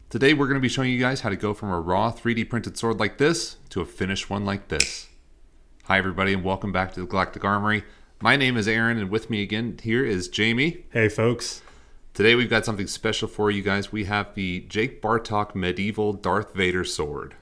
Today we're going to be showing you guys how to go from a raw 3D printed sword like this to a finished one like this. Hi everybody and welcome back to the Galactic Armory. My name is Aaron and with me again here is Jamie. Hey folks. Today we've got something special for you guys. We have the Jake Bartok Medieval Darth Vader Sword.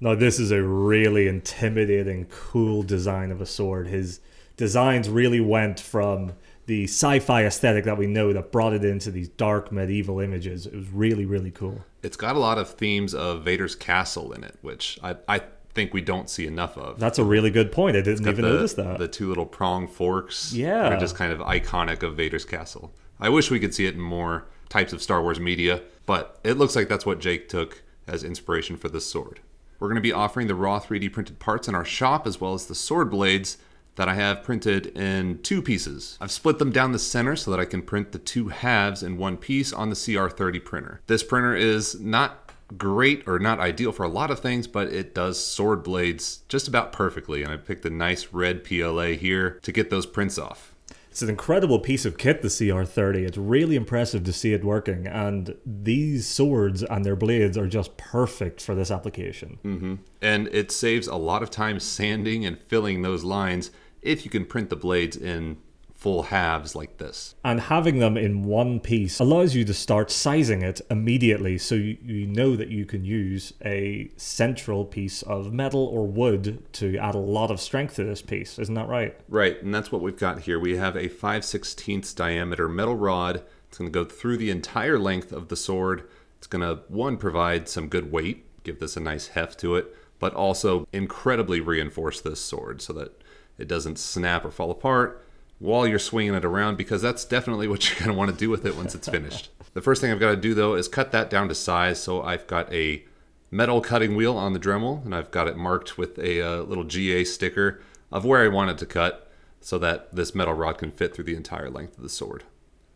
Now this is a really intimidating, cool design of a sword. His designs really went from the sci-fi aesthetic that we know that brought it into these dark medieval images. It was really, really cool. It's got a lot of themes of Vader's castle in it, which I think we don't see enough of. That's a really good point. I didn't even notice that. The two little prong forks are just kind of iconic of Vader's castle. I wish we could see it in more types of Star Wars media, but it looks like that's what Jake took as inspiration for this sword. We're going to be offering the raw 3D printed parts in our shop, as well as the sword blades that I have printed in two pieces. I've split them down the center so that I can print the two halves in one piece on the CR30 printer. This printer is not great or not ideal for a lot of things, but it does sword blades just about perfectly, and I picked a nice red PLA here to get those prints off. It's an incredible piece of kit, the CR30. It's really impressive to see it working, and these swords and their blades are just perfect for this application. And it saves a lot of time sanding and filling those lines if you can print the blades in full halves like this. And having them in one piece allows you to start sizing it immediately, so you know that you can use a central piece of metal or wood to add a lot of strength to this piece. Isn't that right? Right, and that's what we've got here. We have a 5/16 diameter metal rod. It's going to go through the entire length of the sword. It's going to, one, provide some good weight, give this a nice heft to it, but also incredibly reinforce this sword so that it doesn't snap or fall apart while you're swinging it around, because that's definitely what you're going to want to do with it once it's finished. The first thing I've got to do though is cut that down to size. So I've got a metal cutting wheel on the Dremel, and I've got it marked with a little GA sticker of where I want it to cut so that this metal rod can fit through the entire length of the sword.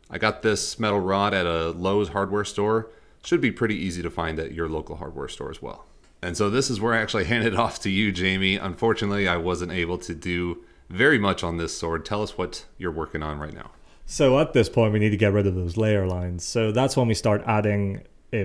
I got this metal rod at a Lowe's hardware store. Should be pretty easy to find at your local hardware store as well. And so this is where I actually hand it off to you, Jamie. Unfortunately, I wasn't able to do very much on this sword. Tell us what you're working on right now. So at this point, we need to get rid of those layer lines. So that's when we start adding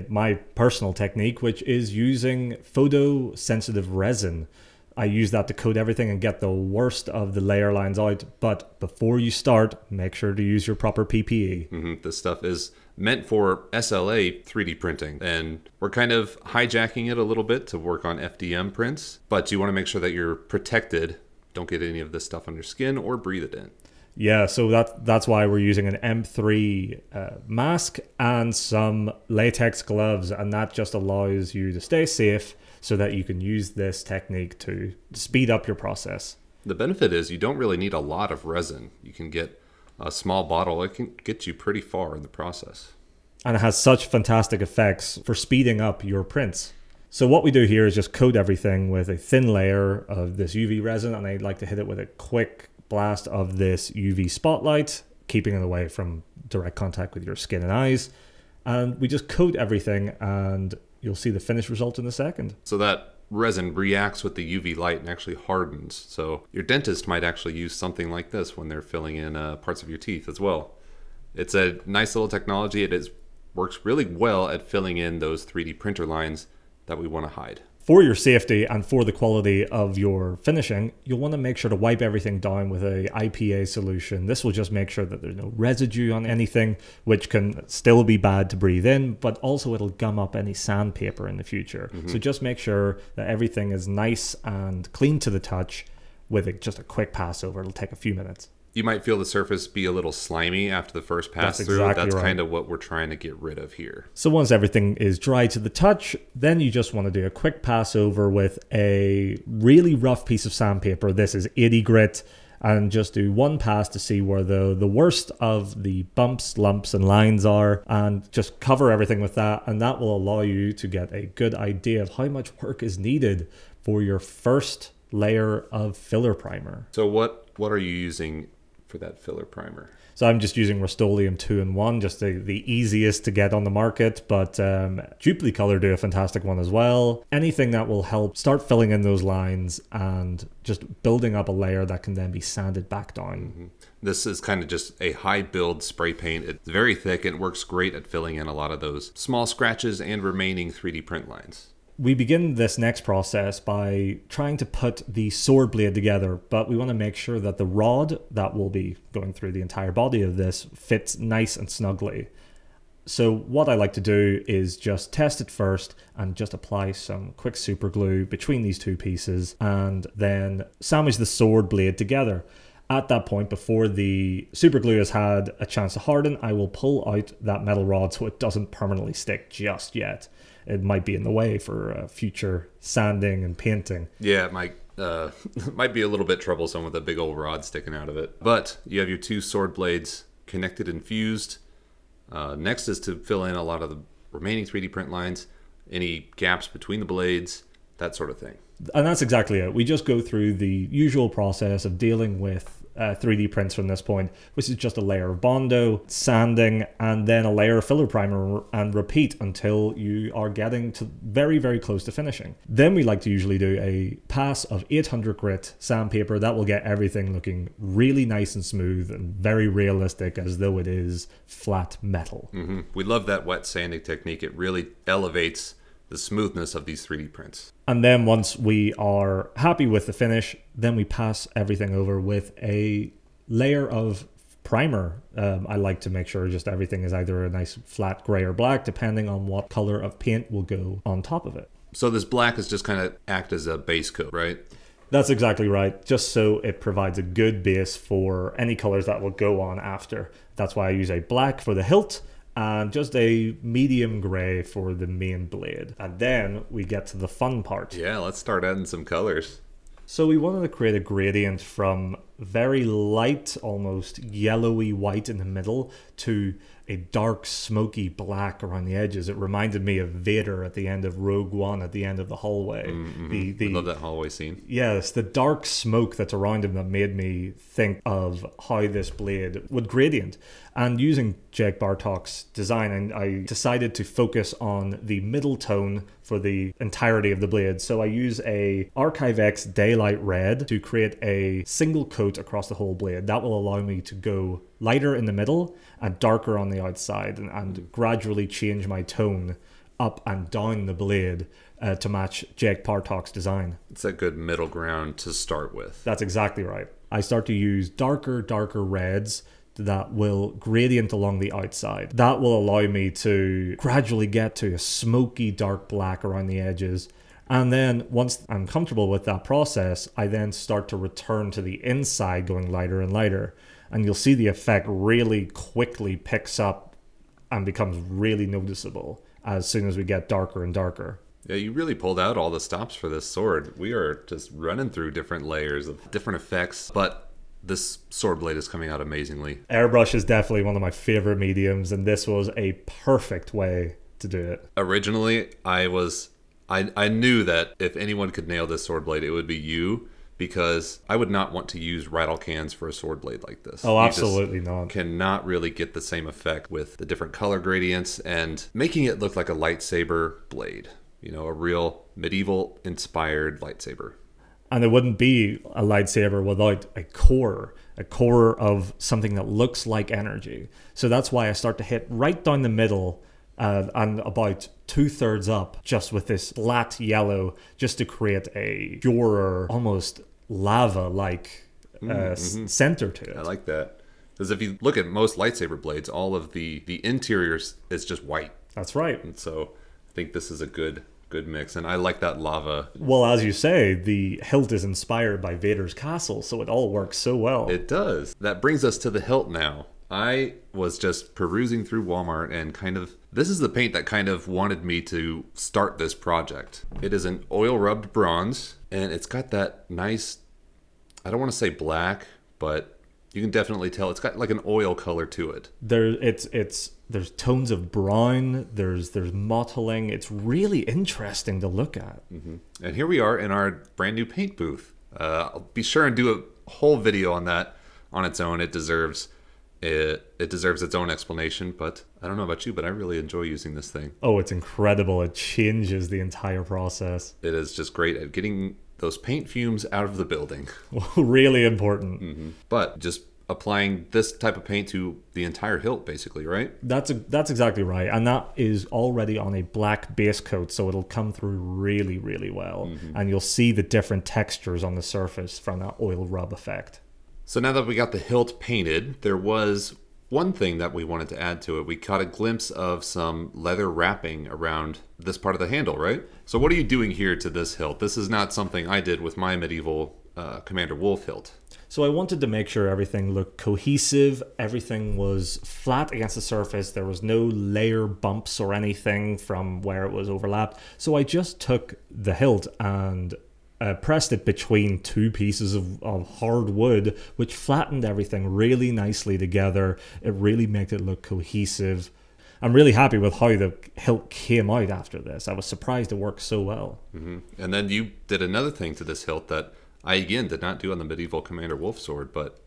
my personal technique, which is using photosensitive resin. I use that to coat everything and get the worst of the layer lines out. But before you start, make sure to use your proper PPE. This stuff is meant for SLA 3D printing, and we're kind of hijacking it a little bit to work on FDM prints, but you want to make sure that you're protected. Don't get any of this stuff on your skin or breathe it in. Yeah, so that's why we're using an M3 mask and some latex gloves, and that just allows you to stay safe so that you can use this technique to speed up your process. The benefit is you don't really need a lot of resin. You can get a small bottle. It can get you pretty far in the process. And it has such fantastic effects for speeding up your prints. So what we do here is just coat everything with a thin layer of this UV resin, and I like to hit it with a quick blast of this UV spotlight, keeping it away from direct contact with your skin and eyes. And we just coat everything, and you'll see the finished result in a second. So that resin reacts with the UV light and actually hardens. So your dentist might actually use something like this when they're filling in parts of your teeth as well. It's a nice little technology. It works really well at filling in those 3D printer lines that we want to hide. For your safety and for the quality of your finishing, you'll want to make sure to wipe everything down with a IPA solution. This will just make sure that there's no residue on anything, which can still be bad to breathe in, but also it'll gum up any sandpaper in the future. So just make sure that everything is nice and clean to the touch with just a quick pass over. It'll take a few minutes. You might feel the surface be a little slimy after the first pass through. That's kind of what we're trying to get rid of here. So once everything is dry to the touch, then you just want to do a quick pass over with a really rough piece of sandpaper. This is 80 grit, and just do one pass to see where the worst of the bumps, lumps, and lines are, and just cover everything with that, and that will allow you to get a good idea of how much work is needed for your first layer of filler primer. So what are you using for that filler primer? So I'm just using Rust-Oleum 2-in-1, just the easiest to get on the market, but Duplicolor do a fantastic one as well. Anything that will help start filling in those lines and just building up a layer that can then be sanded back down. This is kind of just a high build spray paint. It's very thick and works great at filling in a lot of those small scratches and remaining 3D print lines. We begin this next process by trying to put the sword blade together, but we want to make sure that the rod that will be going through the entire body of this fits nice and snugly. So what I like to do is just test it first and just apply some quick super glue between these two pieces and then sandwich the sword blade together. At that point, before the super glue has had a chance to harden, I will pull out that metal rod so it doesn't permanently stick just yet. It might be in the way for future sanding and painting. Yeah, it might be a little bit troublesome with a big old rod sticking out of it. But you have your two sword blades connected and fused. Next is to fill in a lot of the remaining 3D print lines, any gaps between the blades, that sort of thing. And that's exactly it. We just go through the usual process of dealing with 3D prints from this point, which is just a layer of Bondo, sanding, and then a layer of filler primer, and repeat until you are getting to very, very close to finishing. Then we like to usually do a pass of 800 grit sandpaper. That will get everything looking really nice and smooth and very realistic, as though it is flat metal. We love that wet sanding technique. It really elevates the smoothness of these 3D prints. And then once we are happy with the finish, then we pass everything over with a layer of primer. I like to make sure just everything is either a nice flat gray or black, depending on what color of paint will go on top of it. So this black is just kind of act as a base coat, right? That's exactly right, just so it provides a good base for any colors that will go on after. That's why I use a black for the hilt, and just a medium gray for the main blade. And then we get to the fun part. Yeah, let's start adding some colors. So we wanted to create a gradient from very light, almost yellowy white in the middle to a dark smoky black around the edges. It reminded me of Vader at the end of Rogue One, at the end of the hallway. I love that hallway scene. Yes, the dark smoke that's around him that made me think of how this blade would gradient. And using Jake Bartok's design, I decided to focus on the middle tone for the entirety of the blade. So I use a Archive X Daylight Red to create a single coat across the whole blade. That will allow me to go lighter in the middle and darker on the outside, and gradually change my tone up and down the blade to match Jake Bartok's design. It's a good middle ground to start with. That's exactly right. I start to use darker reds that will gradient along the outside. That will allow me to gradually get to a smoky dark black around the edges. And then once I'm comfortable with that process, I then start to return to the inside, going lighter and lighter. And you'll see the effect really quickly picks up and becomes really noticeable as soon as we get darker and darker. Yeah, you really pulled out all the stops for this sword. We are just running through different layers of different effects, but this sword blade is coming out amazingly. Airbrush is definitely one of my favorite mediums, and this was a perfect way to do it. Originally, I knew that if anyone could nail this sword blade, it would be you, because I would not want to use rattle cans for a sword blade like this. Oh, absolutely not. Cannot really get the same effect with the different color gradients and making it look like a lightsaber blade. You know, a real medieval inspired lightsaber. And it wouldn't be a lightsaber without a core of something that looks like energy. So that's why I start to hit right down the middle and about 2/3 up, just with this flat yellow, just to create a purer, almost lava-like center to it. I like that. Because if you look at most lightsaber blades, all of the interior is just white. That's right. And so I think this is a good mix, and I like that lava. Well, as you say, the hilt is inspired by Vader's castle, so it all works so well. It does. That brings us to the hilt now. I was just perusing through Walmart and this is the paint that kind of wanted me to start this project. It is an oil rubbed bronze, and it's got that nice, I don't want to say black, but you can definitely tell it's got like an oil color to it. There's tones of brown, there's mottling. It's really interesting to look at. And here we are in our brand new paint booth. I'll be sure and do a whole video on that on its own. It deserves It deserves its own explanation, but I don't know about you, but I really enjoy using this thing. Oh, it's incredible. It changes the entire process. It is just great at getting those paint fumes out of the building. Really important. But just applying this type of paint to the entire hilt, basically, right? That's exactly right. And that is already on a black base coat, so it'll come through really, really well. And you'll see the different textures on the surface from that oil rub effect. So now that we got the hilt painted, there was one thing that we wanted to add to it. We caught a glimpse of some leather wrapping around this part of the handle, right? So what are you doing here to this hilt? This is not something I did with my medieval Commander Wolf hilt. So I wanted to make sure everything looked cohesive, everything was flat against the surface, there was no layer bumps or anything from where it was overlapped. So I just took the hilt and pressed it between two pieces of hard wood, which flattened everything really nicely together. It really made it look cohesive. I'm really happy with how the hilt came out after this. I was surprised it worked so well. And then you did another thing to this hilt that I, again, did not do on the medieval Commander Wolf sword, but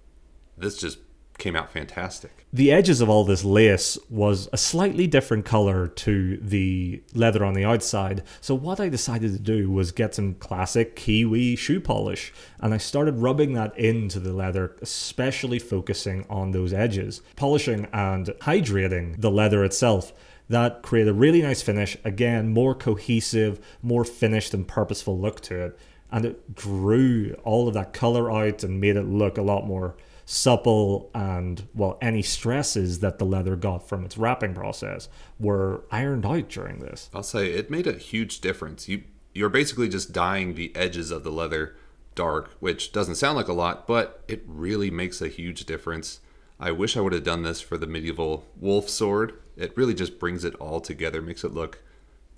this just came out fantastic. The edges of all this lace was a slightly different color to the leather on the outside, so what I decided to do was get some classic Kiwi shoe polish, and I started rubbing that into the leather, especially focusing on those edges, polishing and hydrating the leather itself. That created a really nice finish, again, more cohesive, more finished and purposeful look to it, and it drew all of that color out and made it look a lot more supple, and well, any stresses that the leather got from its wrapping process were ironed out during this. I'll say it made a huge difference. You're basically just dyeing the edges of the leather dark, which doesn't sound like a lot, but it really makes a huge difference. I wish I would have done this for the medieval wolf sword. It really just brings it all together, makes it look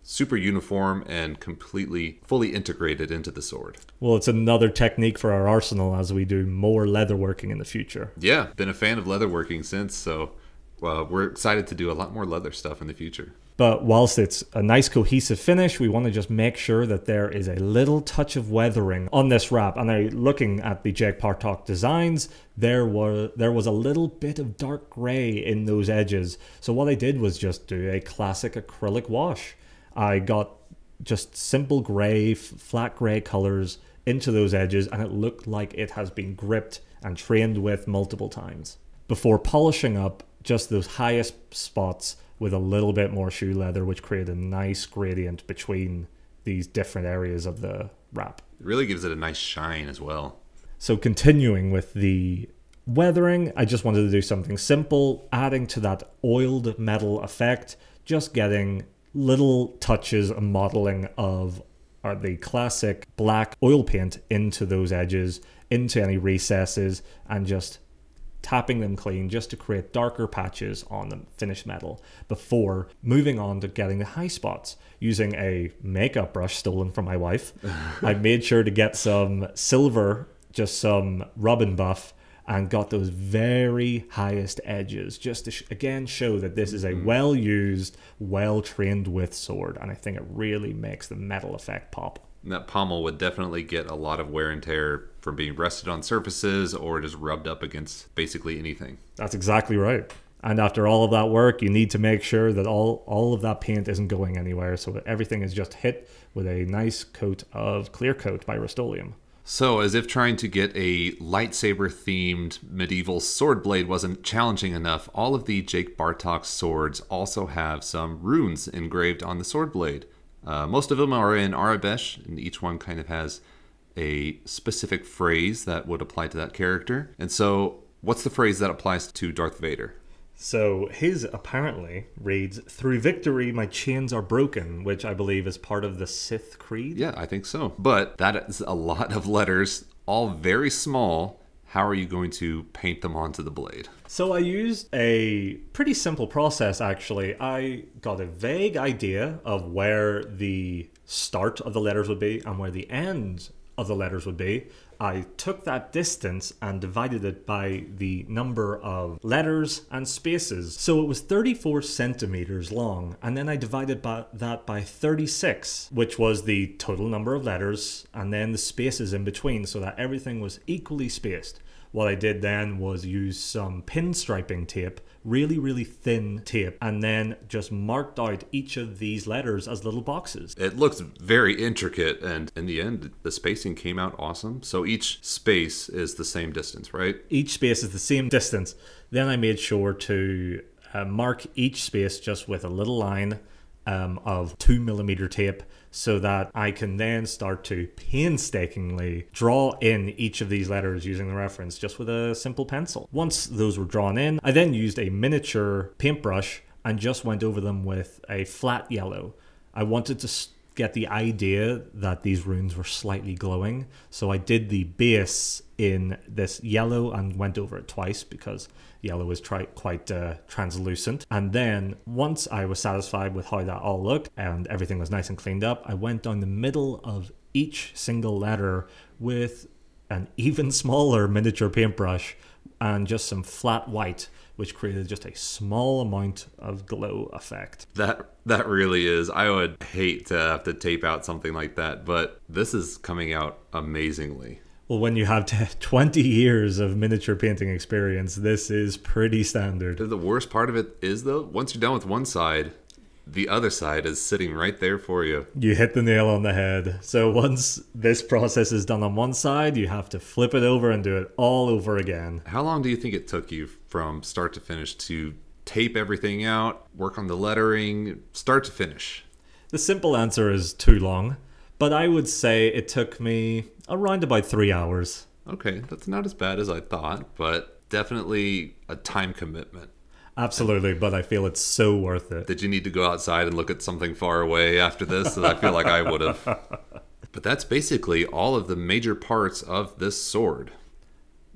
super uniform and fully integrated into the sword. Well, it's another technique for our arsenal as we do more leatherworking in the future. Yeah, been a fan of leatherworking since, so we're excited to do a lot more leather stuff in the future. But whilst it's a nice cohesive finish, we want to just make sure that there is a little touch of weathering on this wrap. And looking at the Jake Partok designs, there was a little bit of dark gray in those edges. So what I did was just do a classic acrylic wash. I got just simple gray, flat gray colors into those edges, and it looked like it has been gripped and trained with multiple times before polishing up just those highest spots with a little bit more shoe leather, which created a nice gradient between these different areas of the wrap. It really gives it a nice shine as well. So continuing with the weathering, I just wanted to do something simple, adding to that oiled metal effect, just getting little touches of modeling of the classic black oil paint into those edges, into any recesses, and just tapping them clean just to create darker patches on the finished metal before moving on to getting the high spots. Using a makeup brush stolen from my wife, I made sure to get some silver, just some rub and buff, and got those very highest edges just to again show that this is a well-used, well-trained with sword, and I think it really makes the metal effect pop. And that pommel would definitely get a lot of wear and tear from being rested on surfaces or just rubbed up against basically anything. That's exactly right. And after all of that work, you need to make sure that all of that paint isn't going anywhere, so that everything is just hit with a nice coat of clear coat by Rust-Oleum. So, as if trying to get a lightsaber-themed medieval sword blade wasn't challenging enough, all of the Jake Partok swords also have some runes engraved on the sword blade. Most of them are in Arabesh, and each one kind of has a specific phrase that would apply to that character. And so, what's the phrase that applies to Darth Vader? So his apparently reads, "Through victory my chains are broken," which I believe is part of the Sith Creed. Yeah, I think so. But that is a lot of letters, all very small. How are you going to paint them onto the blade? So I used a pretty simple process, actually. I got a vague idea of where the start of the letters would be and where the end of the letters would be. I took that distance and divided it by the number of letters and spaces. So it was 34 centimeters long, and then I divided that by 36, which was the total number of letters, and then the spaces in between, so that everything was equally spaced. What I did then was use some pinstriping tape, really, really thin tape, and then just marked out each of these letters as little boxes. It looks very intricate, and in the end, the spacing came out awesome. So each space is the same distance, right? Each space is the same distance. Then I made sure to mark each space just with a little line of 2mm tape, so that I can then start to painstakingly draw in each of these letters using the reference just with a simple pencil. Once those were drawn in, I then used a miniature paintbrush and just went over them with a flat yellow. I wanted to get the idea that these runes were slightly glowing, so I did the base in this yellow and went over it twice because yellow is quite translucent. And then once I was satisfied with how that all looked and everything was nice and cleaned up, I went down the middle of each single letter with an even smaller miniature paintbrush and just some flat white, which created just a small amount of glow effect. That really is. I would hate to have to tape out something like that, but this is coming out amazingly. Well, when you have 20 years of miniature painting experience, this is pretty standard. The worst part of it is, though, once you're done with one side, the other side is sitting right there for you. You hit the nail on the head. So once this process is done on one side, you have to flip it over and do it all over again. How long do you think it took you from start to finish to tape everything out, work on the lettering, start to finish? The simple answer is too long, but I would say it took me around about 3 hours. Okay, that's not as bad as I thought, but definitely a time commitment. Absolutely, but I feel it's so worth it. Did you need to go outside and look at something far away after this? I feel like I would have. But that's basically all of the major parts of this sword.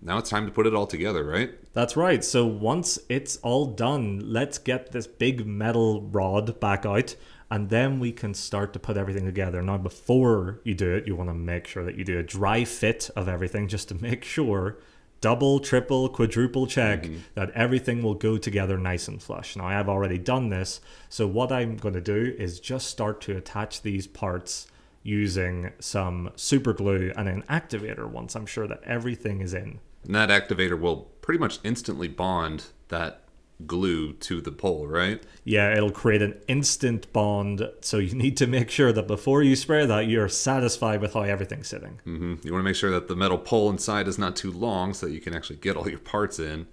Now it's time to put it all together, right? That's right. So once it's all done, let's get this big metal rod back out, and then we can start to put everything together. Now, before you do it, you want to make sure that you do a dry fit of everything just to make sure, double, triple, quadruple check that everything will go together nice and flush. Now, I have already done this, so what I'm going to do is just start to attach these parts using some super glue and an activator once I'm sure that everything is in. And that activator will pretty much instantly bond that glue to the pole, right? Yeah, it'll create an instant bond, so you need to make sure that before you spray that, you're satisfied with how everything's sitting. You want to make sure that the metal pole inside is not too long so that you can actually get all your parts in,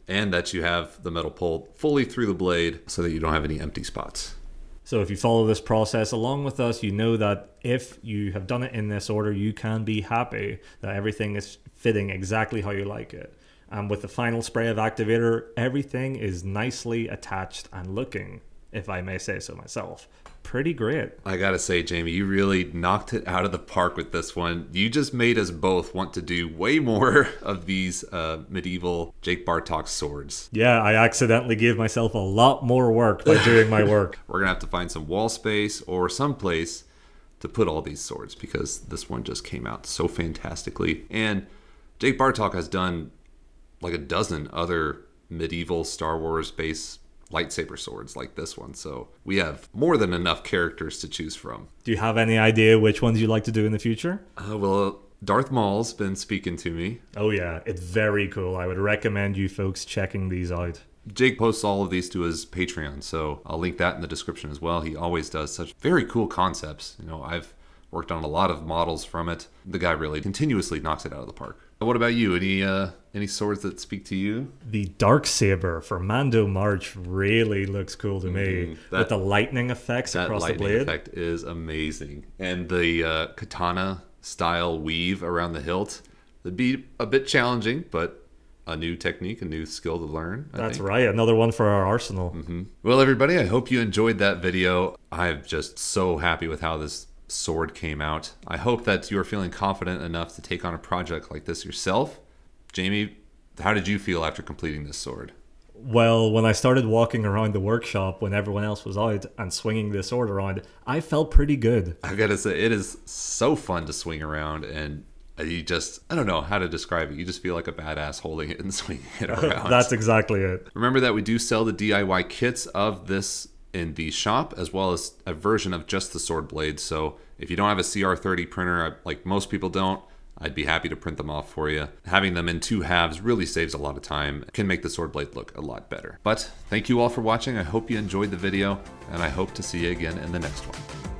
and that you have the metal pole fully through the blade so that you don't have any empty spots. So if you follow this process along with us, you know that if you have done it in this order, you can be happy that everything is fitting exactly how you like it. And with the final spray of activator, everything is nicely attached and looking, if I may say so myself, pretty great. I gotta say, Jamie, you really knocked it out of the park with this one. You just made us both want to do way more of these medieval Jake Bartok swords. Yeah, I accidentally gave myself a lot more work by doing my work. We're gonna have to find some wall space or some place to put all these swords because this one just came out so fantastically. And Jake Bartok has done like a dozen other medieval Star Wars based lightsaber swords like this one, so we have more than enough characters to choose from. Do you have any idea which ones you'd like to do in the future? Well, Darth Maul's been speaking to me. Oh yeah, it's very cool. I would recommend you folks checking these out. Jake posts all of these to his Patreon, so I'll link that in the description as well. He always does such very cool concepts. You know, I've worked on a lot of models from it. The guy really continuously knocks it out of the park. What about you? Any swords that speak to you? The Darksaber for Mando March really looks cool to me. With the lightning effects across the blade. That lightning effect is amazing. And the katana style weave around the hilt. It'd be a bit challenging, but a new technique, a new skill to learn. That's right. Another one for our arsenal. Well, everybody, I hope you enjoyed that video. I'm just so happy with how this sword came out. I hope that you're feeling confident enough to take on a project like this yourself. Jamie, how did you feel after completing this sword? Well, when I started walking around the workshop when everyone else was out and swinging this sword around, I felt pretty good. I gotta say, it is so fun to swing around, and you just, I don't know how to describe it. You just feel like a badass holding it and swinging it around. That's exactly it. Remember that we do sell the DIY kits of this in the shop, as well as a version of just the sword blade. So if you don't have a CR30 printer, like most people don't, I'd be happy to print them off for you. Having them in 2 halves really saves a lot of time, can make the sword blade look a lot better. But thank you all for watching. I hope you enjoyed the video, and I hope to see you again in the next one.